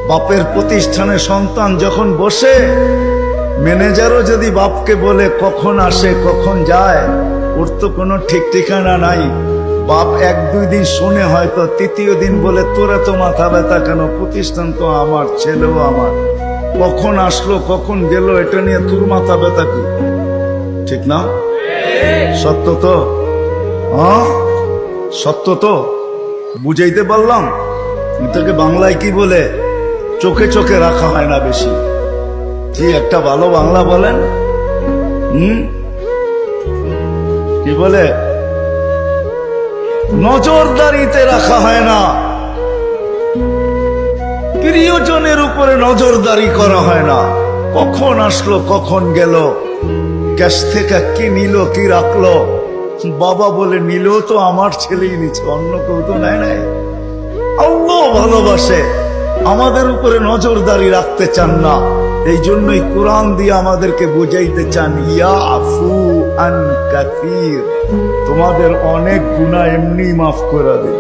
বাপের প্রতিষ্ঠানে সন্তান যখন বসে, ম্যানেজারও যদি বাপকে বলে কখন আসে কখন যায়, ওর তো কোনো ঠিক ঠিকানা নাই। বাপ এক দুই দিন শুনে হয়তো তৃতীয় দিন বলে তোরা তো মাথা ব্যথা কেন, প্রতিষ্ঠান তো আমার, ছেলেও আমার, কখন আসলো কখন গেল এটা নিয়ে তোর মাথা ব্যথা কি? ঠিক না? সত্য তো? হ্যাঁ সত্য তো? বুঝাইতে পারলাম? এটাকে বাংলায় কি বলে? চোখে চোখে রাখা হয় না বেশি। কি একটা ভালো বাংলা বলেন? কি বলে? নজরদারিতে রাখা হয় না, প্রিয়জনের উপরে নজরদারি করা হয় না। কখন আসলো কখন গেল, ক্যাশ থেকে কি নিল কি রাখলো, বাবা বলে নিল তো আমার ছেলেই নিচ্ছে, অন্য কেউ তো নেয় নাই। আল্লাহ ভালোবাসে, আমাদের উপরে নজরদারি রাখতে চান না। এই জন্যই কোরআন দিয়ে আমাদেরকে বুঝাইতে চান, ইয়াফু আন কাসীর, তোমাদের অনেক গুনাহ এমনি মাফ করে দিন।